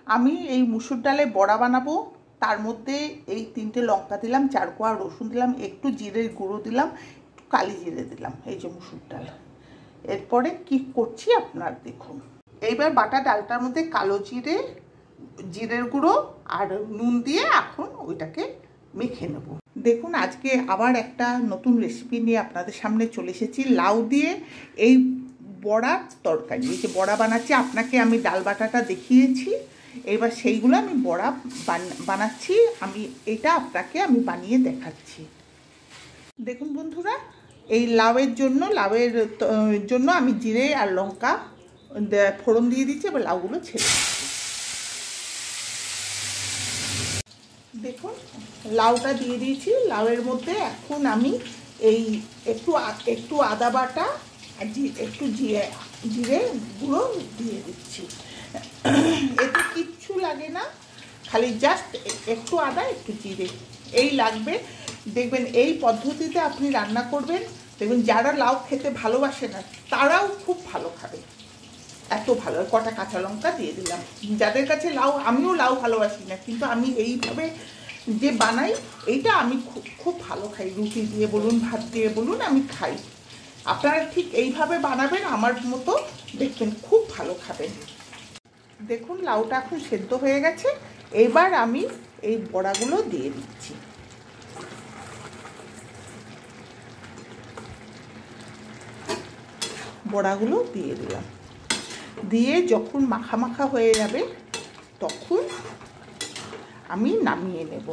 আমি এই মুসুর ডালে বড়া বানাবো। তার মধ্যে এই 3টে লঙ্কা দিলাম, 4 কোয়া রসুন দিলাম, একটু জিরের গুঁড়ো দিলাম, একটু কালি জিরে দিলাম। এই যে মুসুর ডাল। এরপরে কি করছি আপনারা দেখুন। এইবার বাটা ডালটার মধ্যে কালো জিরে, জিরের গুঁড়ো আর নুন দিয়ে এখন ওইটাকে মেখে নেব। দেখুন আজকে আবার একটা নতুন রেসিপি নিয়ে আপনাদের সামনে চলে এসেছি। লাউ দিয়ে এই বড়ার তরকারি। এই যে বড়া বানাচ্ছি, আপনাকে আমি ডাল বাটাটা দেখিয়েছি, এবার সেইগুলো আমি বড়া বানাচ্ছি। এটা আপনাকে আমি বানিয়ে দেখাচ্ছি। দেখুন বন্ধুরা, এই লাউয়ের জন্য আমি জিরে আর লঙ্কা ফোড়ন দিয়ে দিচ্ছি। এবার লাউগুলো ছেড়ে দিচ্ছি। দেখুন লাউটা দিয়ে দিয়েছি। লাউয়ের মধ্যে এখন আমি এই একটু আদা বাটা আর একটু জিরে গুঁড়ো দিয়ে দিচ্ছি। এতে কিচ্ছু লাগে না, খালি জাস্ট একটু আদা একটু জিরে এই লাগবে। দেখবেন এই পদ্ধতিতে আপনি রান্না করবেন, দেখবেন যারা লাউ খেতে ভালোবাসে না তারাও খুব ভালো খাবে। এত ভালো। কটা কাঁচা লঙ্কা দিয়ে দিলাম। যাদের কাছে লাউ, আমিও লাউ ভালোবাসি না, কিন্তু আমি এইভাবে যে বানাই এইটা আমি খুব ভালো খাই। রুটি দিয়ে বলুন, ভাত দিয়ে বলুন, আমি খাই। আপনারা ঠিক এইভাবে বানাবেন আমার মতো, দেখবেন খুব ভালো খাবেন। দেখুন লাউটা এখন সেদ্ধ হয়ে গেছে। এবার আমি এই বড়াগুলো দিয়ে দিচ্ছি। বড়াগুলো দিয়ে দিলাম। দিয়ে যখন মাখা মাখা হয়ে যাবে তখন আমি নামিয়ে নেব।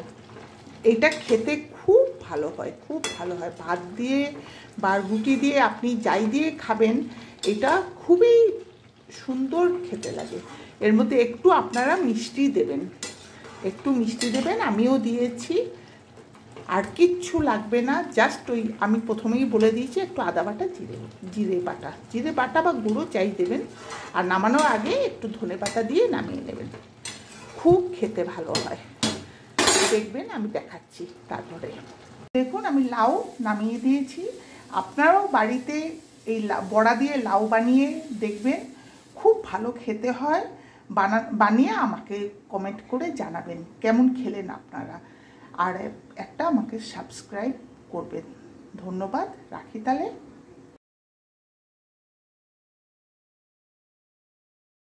এটা খেতে খুব ভালো হয়, খুব ভালো হয়। ভাত দিয়ে বা রুটি দিয়ে আপনি যাই দিয়ে খাবেন, এটা খুবই সুন্দর খেতে লাগে। এর মধ্যে একটু আপনারা মিষ্টি দেবেন, একটু মিষ্টি দেবেন, আমিও দিয়েছি। আর কিচ্ছু লাগবে না, জাস্ট ওই আমি প্রথমেই বলে দিয়েছি একটু আদা বাটা, জিরে বাটা বা গুঁড়ো চাই দেবেন। আর নামানোর আগে একটু ধনে পাতা দিয়ে নামিয়ে নেবেন। খুব খেতে ভালো হয়, দেখবেন। আমি দেখাচ্ছি তারপরে। দেখুন আমি লাউ নামিয়ে দিয়েছি। আপনারাও বাড়িতে এই বড়া দিয়ে লাউ বানিয়ে দেখবেন, খুব ভালো খেতে হয়। বানিয়ে আমাকে কমেন্ট করে জানাবেন কেমন খেলেন আপনারা। আর একটা আমাকে সাবস্ক্রাইব করবেন। ধন্যবাদ, রাখি তাহলে।